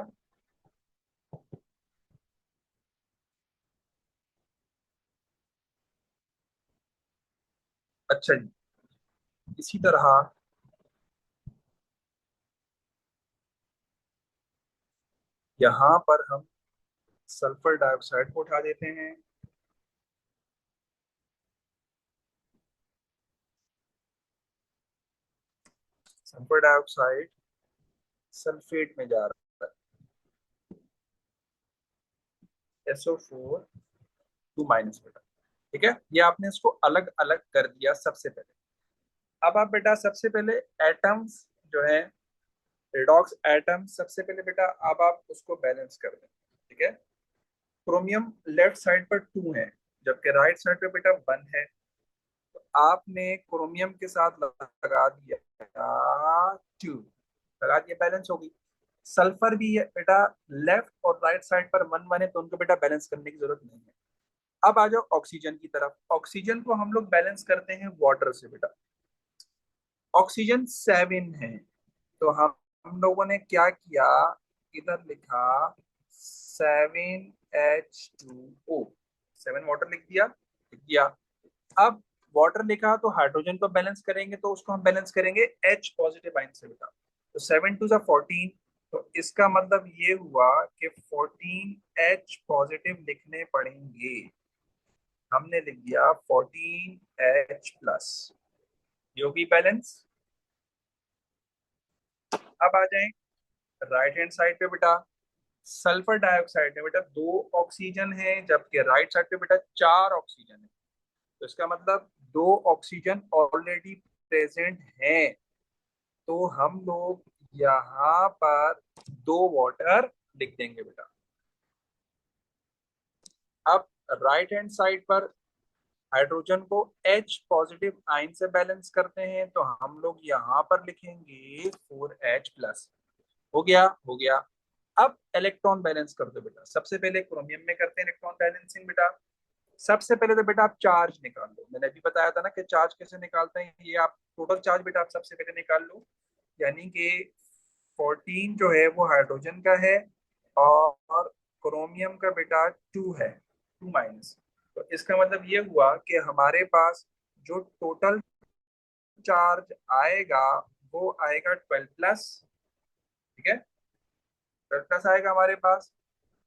अच्छा जी, इसी तरह यहाँ पर हम सल्फर डाइऑक्साइड को उठा देते हैं। सल्फर डाइऑक्साइड सल्फेट में जा रहा है, SO4 2 बेटा। ठीक है, ये आपने इसको अलग अलग कर दिया सबसे पहले। अब आप बेटा सबसे पहले एटम्स जो है, रिडॉक्स एटम, सबसे पहले बेटा अब आप उसको बैलेंस कर दें। ठीक है, क्रोमियम लेफ्ट साइड पर 2 है, जबकि राइट साइड पे बेटा 1 है। तो आपने क्रोमियम के साथ लगा दिया 2, लगा दिया, बैलेंस हो गई। सल्फर भी है बेटा, लेफ्ट और राइट साइड पर 1 1 है, तो उनको बेटा बैलेंस करने की जरूरत नहीं है। अब आ जाओ ऑक्सीजन की तरफ। ऑक्सीजन को हम लोग बैलेंस करते हैं वाटर से बेटा। ऑक्सीजन 7 है, तो हम लोगों ने क्या किया, इधर लिखा 7H2O, 7 वाटर लिख दिया। अब वाटर लिखा तो हाइड्रोजन को बैलेंस करेंगे, तो उसको हम बैलेंस करेंगे H पॉजिटिव आइन से बेटा। तो 7 2 14, तो इसका मतलब ये हुआ कि 14H पॉजिटिव लिखने पड़ेंगे। हमने लिख दिया 14H प्लस, योगी बैलेंस। अब आ जाए राइट हैंड साइड पे बेटा। सल्फर डाइऑक्साइड में बेटा 2 ऑक्सीजन है, जबकि राइट साइड पे बेटा 4 ऑक्सीजन है। तो इसका मतलब 2 ऑक्सीजन ऑलरेडी प्रेजेंट है, तो हम लोग यहाँ पर 2 वाटर लिख देंगे बेटा। अब राइट हैंड साइड पर हाइड्रोजन को H पॉजिटिव आइन से बैलेंस करते हैं, तो हम लोग यहाँ पर लिखेंगे 4H प्लस। हो गया। अब इलेक्ट्रॉन बैलेंस कर दो बेटा। सबसे पहले क्रोमियम में करते हैं इलेक्ट्रॉन बैलेंसिंग बेटा। सबसे पहले तो बेटा आप चार्ज निकाल लो। मैंने अभी बताया था ना कि चार्ज कैसे निकालते हैं। ये आप टोटल चार्ज बेटा आप सबसे पहले निकाल लो, यानी कि 14 जो है वो हाइड्रोजन का है, और क्रोमियम का बेटा 2 है, 2 माइनस। तो इसका मतलब ये हुआ कि हमारे पास जो टोटल चार्ज आएगा वो आएगा 12 प्लस। ठीक है, 12 प्लस आएगा हमारे पास।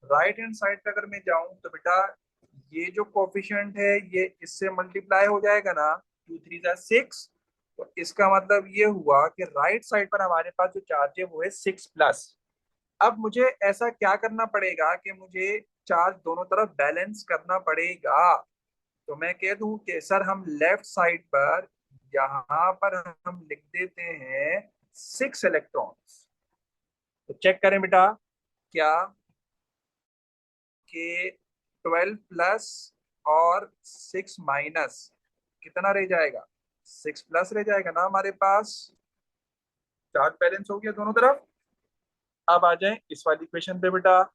राइट हैंड साइड पे अगर मैं जाऊं तो बेटा ये जो कोफिशिएंट है ये इससे मल्टीप्लाई हो जाएगा ना, 2 3 जा 6। तो इसका मतलब ये हुआ कि राइट साइड पर हमारे पास जो चार्ज है वो है 6 प्लस। अब मुझे ऐसा क्या करना पड़ेगा कि मुझे चार्ज दोनों तरफ बैलेंस करना पड़ेगा। तो मैं कह दूं कि सर हम लेफ्ट साइड पर यहाँ पर हम लिख देते हैं 6 इलेक्ट्रॉन्स। तो चेक करें बेटा, क्या कि 12 प्लस और 6 माइनस कितना रह जाएगा, 6 प्लस रह जाएगा ना हमारे पास। चार्ज बैलेंस हो गया दोनों तरफ। अब आ जाए इस वाली इक्वेशन पे बेटा।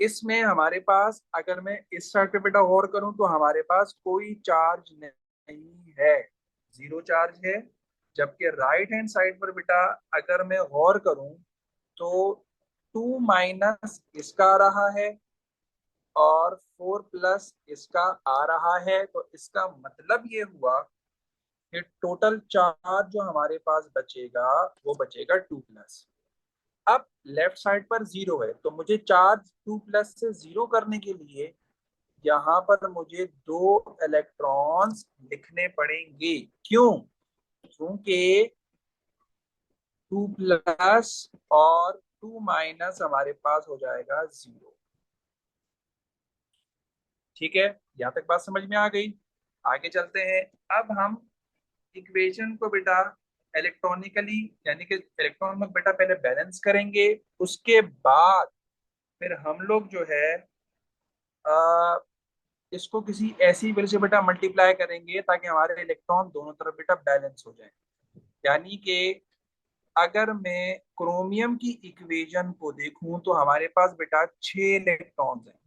इसमें हमारे पास अगर मैं इस साइड पे बेटा गौर करूं तो हमारे पास कोई चार्ज नहीं है, 0 चार्ज है। जबकि राइट हैंड साइड पर बेटा अगर मैं गौर करूं तो 2 माइनस इसका आ रहा है और 4 प्लस इसका आ रहा है। तो इसका मतलब ये हुआ कि टोटल चार्ज जो हमारे पास बचेगा वो बचेगा 2 प्लस। अब लेफ्ट साइड पर 0 है, तो मुझे चार्ज 2 प्लस से 0 करने के लिए यहाँ पर मुझे 2 इलेक्ट्रॉन्स लिखने पड़ेंगे। क्यों? क्योंकि 2 प्लस और 2 माइनस हमारे पास हो जाएगा 0। ठीक है, यहाँ तक बात समझ में आ गई। आगे चलते हैं। अब हम इक्वेशन को बेटा इलेक्ट्रॉनिकली, यानी कि इलेक्ट्रॉन में बेटा पहले बैलेंस करेंगे, उसके बाद फिर हम लोग जो है आ, इसको किसी ऐसी वजह से बेटा मल्टीप्लाई करेंगे ताकि हमारे इलेक्ट्रॉन दोनों तरफ बेटा बैलेंस हो जाए। यानी कि अगर मैं क्रोमियम की इक्वेशन को देखूं तो हमारे पास बेटा 6 इलेक्ट्रॉन्स हैं,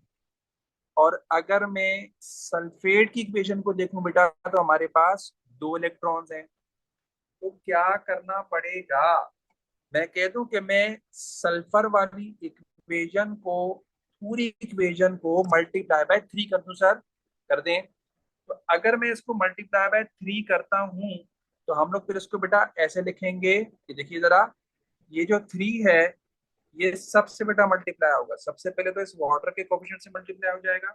और अगर मैं सल्फेट की इक्वेशन को देखूं बेटा तो हमारे पास 2 इलेक्ट्रॉन्स हैं। तो क्या करना पड़ेगा, मैं कह दूं कि मैं सल्फर वाली इक्वेशन को, पूरी इक्वेशन को मल्टीप्लाई बाय 3 कर दूं सर, कर दें। तो अगर मैं इसको मल्टीप्लाई बाय 3 करता हूं तो हम लोग फिर इसको बेटा ऐसे लिखेंगे कि देखिए जरा, ये जो 3 है ये सबसे बेटा मल्टीप्लाई होगा, सबसे पहले तो इस वाटर के कोफिशिएंट से मल्टीप्लाई हो जाएगा।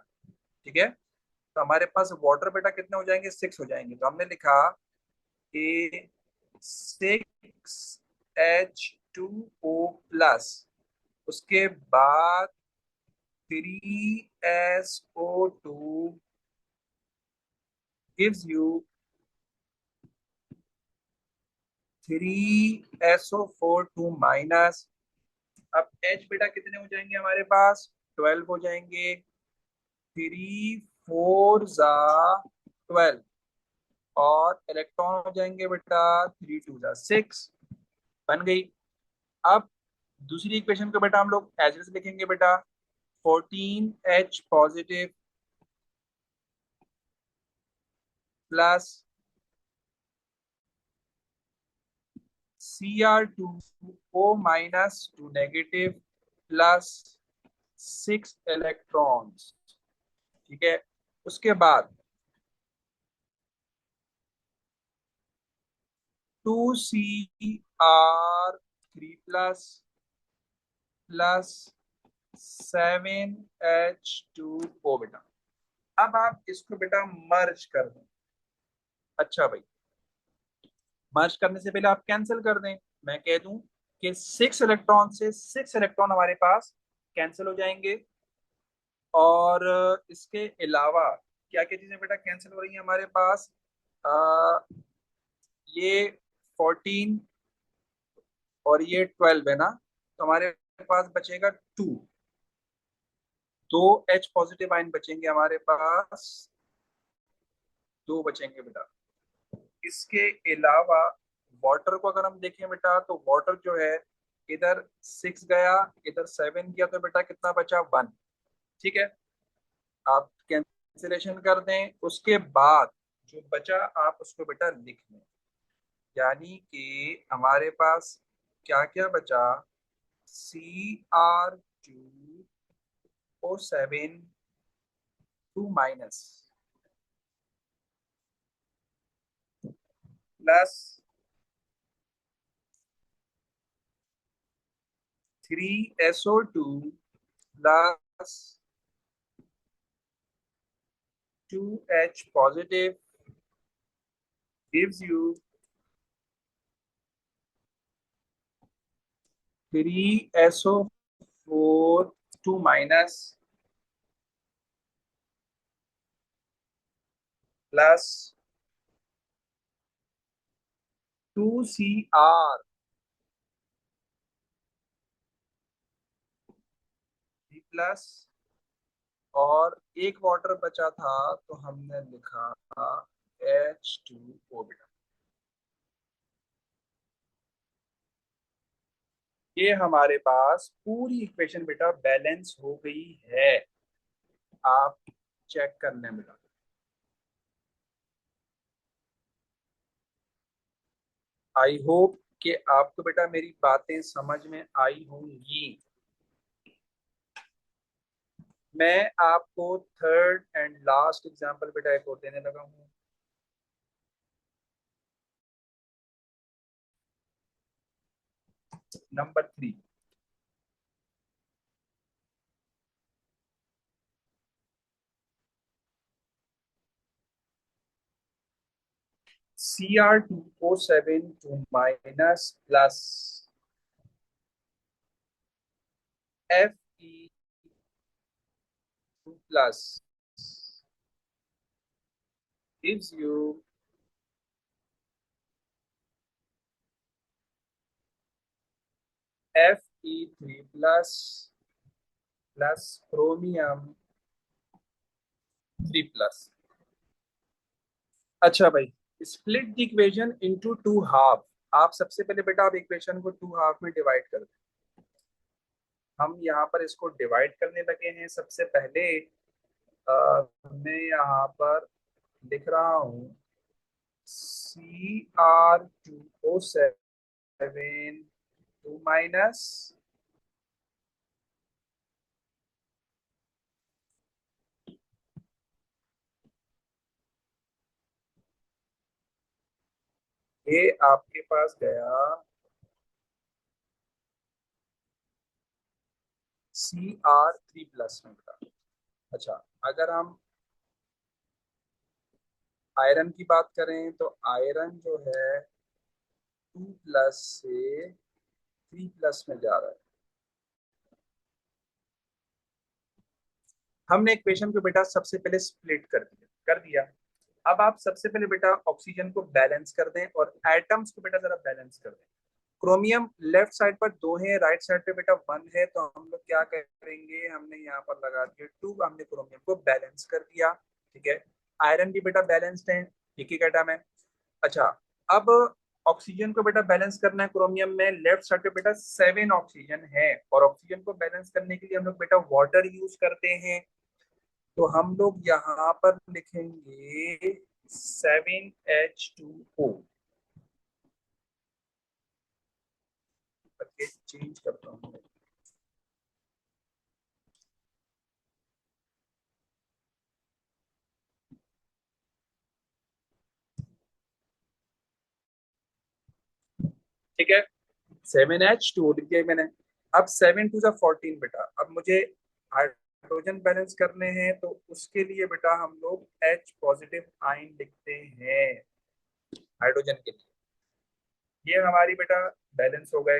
ठीक है, तो हमारे पास वाटर बेटा कितने हो जाएंगे, 6 हो जाएंगे। तो हमने लिखा कि 6H2O उसके बाद 3SO2 gives you 3SO4 2 minus. अब H बेटा कितने हो जाएंगे हमारे पास, 12 हो जाएंगे। 3 4 जा 12, और इलेक्ट्रॉन हो जाएंगे बेटा 3 2 जा 6, बन गई। अब दूसरी इक्वेशन को बेटा हम लोग एज इट लिखेंगे बेटा, 14H positive plus Cr2O minus 2 negative plus 6 electrons. ठीक है, उसके बाद 2Cr3 प्लस 7H2O बेटा। अब आप इसको बेटा मर्ज कर दें। अच्छा भाई, मर्ज करने से पहले आप कैंसिल कर दें। मैं कह दूं कि 6 इलेक्ट्रॉन से 6 इलेक्ट्रॉन हमारे पास कैंसिल हो जाएंगे, और इसके अलावा क्या क्या चीजें बेटा कैंसिल हो रही हैं हमारे पास, आ, ये 14 और ये 12 है ना, तो हमारे पास बचेगा 2, 2H पॉजिटिव आयन बचेंगे हमारे पास, 2 बचेंगे बेटा। इसके अलावा वाटर को अगर हम देखें बेटा तो वाटर जो है, इधर 6 गया, इधर 7 गया, तो बेटा कितना बचा, 1। ठीक है, आप कैंसिलेशन कर दें, उसके बाद जो बचा आप उसको बेटा लिख लें। यानी कि हमारे पास क्या क्या बचा, Cr2O7 2 minus plus 3SO2 plus 2H positive gives you 3SO4 2 minus plus 2Cr 3 plus, और एक वाटर बचा था तो हमने लिखा H2O बेटा। ये हमारे पास पूरी इक्वेशन बेटा बैलेंस हो गई है, आप चेक कर लें बेटा। आई होप कि आपको बेटा मेरी बातें समझ में आई होंगी। मैं आपको थर्ड एंड लास्ट एग्जांपल बेटा एक और देने लगा हूँ। Number 3, Cr2O7 2 minus plus Fe2 plus gives you Fe3 plus plus chromium 3+। अच्छा भाई, split the equation into to half. आप सबसे पहले बेटा आप इक्वेशन को टू हाफ में डिवाइड कर दें। हम यहाँ पर इसको डिवाइड करने लगे हैं। सबसे पहले मैं यहाँ पर लिख रहा हूँ Cr2O7 2 माइनस ये आपके पास गया Cr3+ में बेटा। अच्छा, अगर हम आयरन की बात करें तो आयरन जो है 2+ से 3+ में जा रहा है। हमने इक्वेशन को बेटा सबसे पहले स्प्लिट कर दिया। अब आप सबसे पहले बेटा ऑक्सीजन को बैलेंस कर दें और एटम्स को बेटा जरा बैलेंस कर दें। क्रोमियम लेफ्ट साइड पर 2 है, राइट साइड पे बेटा 1 है, तो हम लोग क्या करेंगे, हमने यहाँ पर लगा दिया 2। हमने क्रोमियम को बैलेंस कर दिया। ठीक है, आयरन भी बेटा बैलेंस्ड है, एक ही एटम है। अच्छा, अब ऑक्सीजन को बेटा बैलेंस करना है। क्रोमियम में लेफ्ट साइड पे बेटा 7 ऑक्सीजन है, और ऑक्सीजन को बैलेंस करने के लिए हम लोग बेटा वाटर यूज करते हैं। तो हम लोग यहाँ पर लिखेंगे 7H2O करके चेंज करता हूँ। ठीक है, 7H2O लिख दिया मैंने। अब 7 2 14 बेटा। अब मुझे हाइड्रोजन बैलेंस करने हैं, तो उसके लिए बेटा हम लोग H पॉजिटिव आयन लिखते हैं हाइड्रोजन के लिए। ये हमारी बेटा बैलेंस हो गए।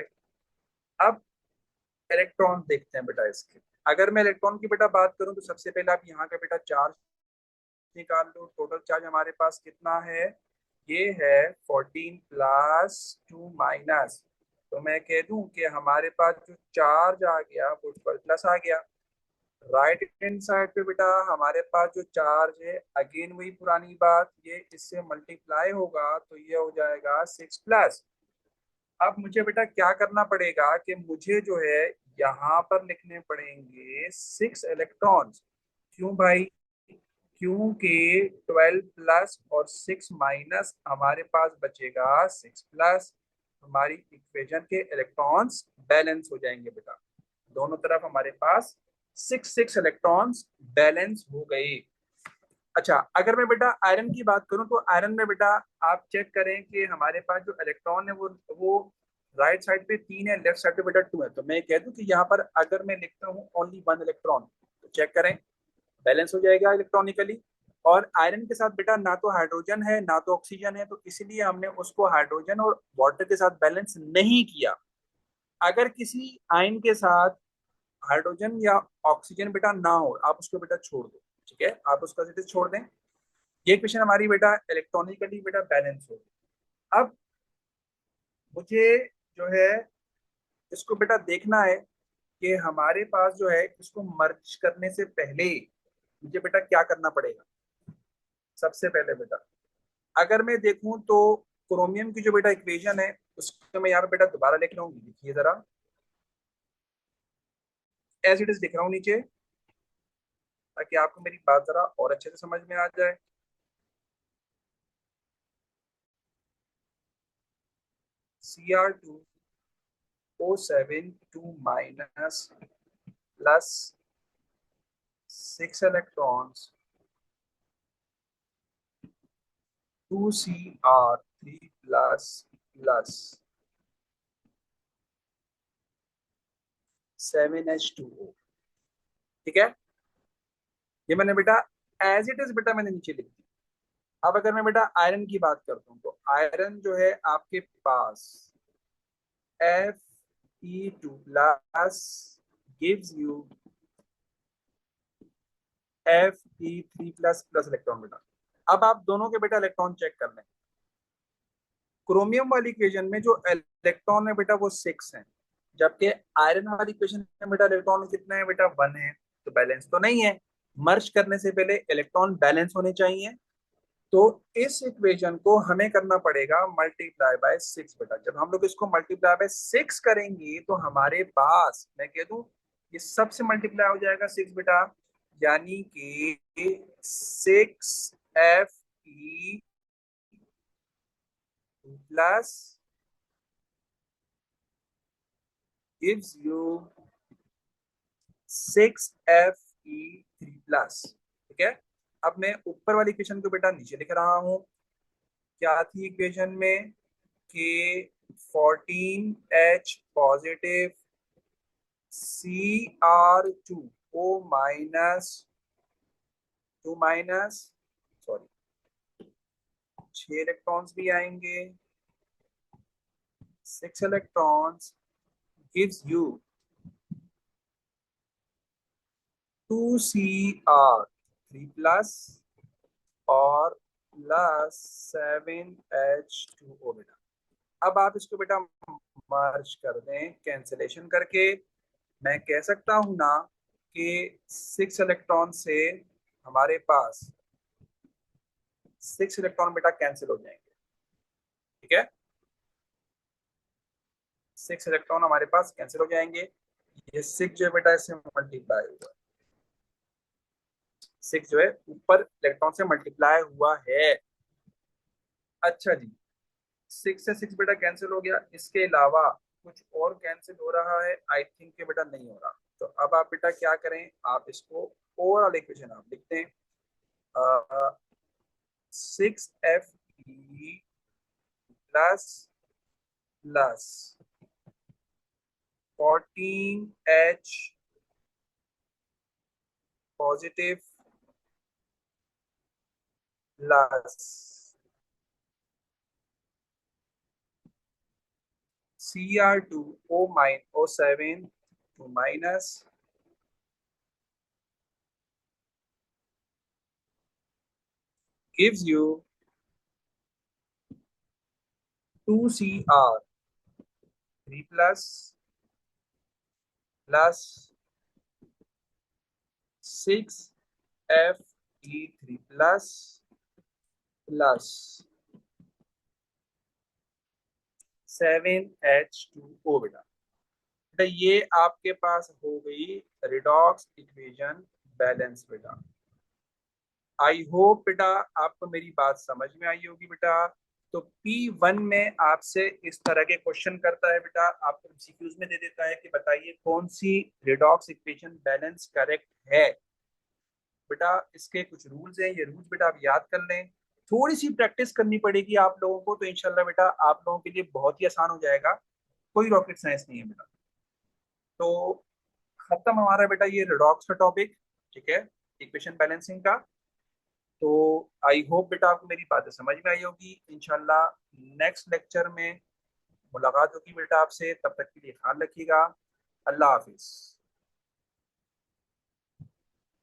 अब इलेक्ट्रॉन देखते हैं बेटा इसके। अगर मैं इलेक्ट्रॉन की बेटा बात करूं तो सबसे पहले आप यहाँ का बेटा चार्ज निकाल लो। टोटल चार्ज हमारे पास कितना है, ये है 14 + 2 माइनस। तो मैं कह दूं कि हमारे पास जो चार्ज आ गया वो 12+ आ गया। राइट हैंड साइड पे बेटा हमारे पास जो चार्ज है, अगेन वही पुरानी बात, ये इससे मल्टीप्लाई होगा तो ये हो जाएगा 6+। अब मुझे बेटा क्या करना पड़ेगा कि मुझे जो है यहाँ पर लिखने पड़ेंगे 6 इलेक्ट्रॉन्स। क्यों भाई, क्योंकि 12+ और 6- हमारे पास बचेगा 6+। हमारी इक्वेशन के इलेक्ट्रॉन्स बैलेंस हो जाएंगे बेटा। दोनों तरफ हमारे पास 6 इलेक्ट्रॉन्स बैलेंस हो गए। अच्छा, अगर मैं बेटा आयरन की बात करूं तो आयरन में बेटा आप चेक करें कि हमारे पास जो इलेक्ट्रॉन है वो राइट साइड पे 3 है, लेफ्ट साइड पे बेटा 2 है। तो मैं कह दूं कि यहाँ पर अगर मैं लिखता हूँ ओनली 1 इलेक्ट्रॉन, तो चेक करें बैलेंस हो जाएगा इलेक्ट्रॉनिकली। और आयरन के साथ बेटा ना तो हाइड्रोजन है ना तो ऑक्सीजन है, तो इसलिए हमने उसको हाइड्रोजन और वाटर के साथ बैलेंस नहीं किया। अगर किसी आयन के साथ हाइड्रोजन या ऑक्सीजन बेटा ना हो, आप उसको बेटा छोड़ दो। ठीक है, आप उसको ऐसे छोड़ दें। ये क्वेश्चन हमारी बेटा इलेक्ट्रॉनिकली बेटा बैलेंस हो। अब मुझे जो है इसको बेटा देखना है कि हमारे पास जो है इसको मर्ज करने से पहले मुझे बेटा क्या करना पड़ेगा। सबसे पहले बेटा अगर मैं देखूं तो क्रोमियम की जो बेटा इक्वेशन है उसको मैं यहाँ पे बेटा दोबारा लिख रहा हूँ। लिखिए जरा, एज इट इज लिख रहा हूँ नीचे, ताकि आपको मेरी बात जरा और अच्छे से समझ में आ जाए। Cr2O7 2 minus plus 6 electrons 2Cr3+ plus 7H2O। ठीक है, ये मैंने बेटा एज इट इज बेटा मैंने नीचे लिख दी। अब अगर मैं बेटा आयरन की बात करता हूँ तो आयरन जो है आपके पास Fe2+ gives you Fe3+ plus electron बेटा। अब आप दोनों के बेटा इलेक्ट्रॉन चेक कर लें। क्रोमियम वाली इक्वेशन में जो इलेक्ट्रॉन है बेटा वो 6 है, जबकि आयरन वाली इक्वेशन में बेटा इलेक्ट्रॉन कितना है बेटा, 1 है, तो बैलेंस तो नहीं है। मर्ज करने से पहले इलेक्ट्रॉन बैलेंस होने चाहिए। तो इस इक्वेशन को हमें करना पड़ेगा मल्टीप्लाई बाय 6 बेटा। जब हम लोग इसको मल्टीप्लाई बाय 6 करेंगे तो हमारे पास, मैं कह दूं, ये सबसे मल्टीप्लाई हो जाएगा 6 बेटा, यानी कि 6Fe plus gives you 6Fe3 plus. ठीक है, अब मैं ऊपर वाली इक्वेशन को बेटा नीचे लिख रहा हूं। क्या थी इक्वेशन में कि 14H positive Cr2 O minus 2 minus, sorry, 6 electrons भी आएंगे, 6 electrons gives you 2Cr3 plus और प्लस 7H2O बेटा। अब आप इसको बेटा मर्ज कर दें कैंसिलेशन करके। मैं कह सकता हूं ना कि 6 इलेक्ट्रॉन से हमारे पास 6 इलेक्ट्रॉन बेटा कैंसिल हो जाएंगे। ठीक है, 6 इलेक्ट्रॉन हमारे पास कैंसिल हो जाएंगे। ये 6 जो है बेटा इससे मल्टीप्लाई हुआ है, 6 जो है ऊपर इलेक्ट्रॉन से मल्टीप्लाई हुआ है। अच्छा जी, 6 से 6 बेटा कैंसिल हो गया, इसके अलावा कुछ और कैंसिल हो रहा है? आई थिंक के बेटा नहीं हो रहा। तो अब आप बेटा क्या करें, आप इसको ओवरऑल इक्वेशन आप लिखते हैं, 6Fe plus plus 14H positive plus Cr2 O7 2 minus gives you 2Cr3 plus plus 6Fe3 plus plus 7H2O बेटा। बेटा ये आपके पास हो गई रिडॉक्स इक्वेशन बैलेंस बेटा। आई होप बेटा आपको मेरी बात समझ में आई होगी बेटा। तो P1 में आपसे इस तरह के क्वेश्चन करता है बेटा, आपको एमसीक्यूज में दे देता है कि बताइए कौन सी रिडॉक्स इक्वेशन बैलेंस करेक्ट है। बेटा इसके कुछ रूल्स हैं, ये रूल्स बेटा आप याद कर लें। थोड़ी सी प्रैक्टिस करनी पड़ेगी आप लोगों को, तो इंशाल्लाह बेटा आप लोगों के लिए बहुत ही आसान हो जाएगा। कोई रॉकेट साइंस नहीं है बेटा। तो खत्म हमारा बेटा ये रिडॉक्स का टॉपिक। ठीक है, इक्वेशन बैलेंसिंग का। तो आई होप बेटा आपको मेरी बातें समझ में आई होगी। इंशाल्लाह नेक्स्ट लेक्चर में मुलाकात होगी बेटा आपसे, तब तक के लिए ख्याल रखिएगा। अल्लाह हाफिज।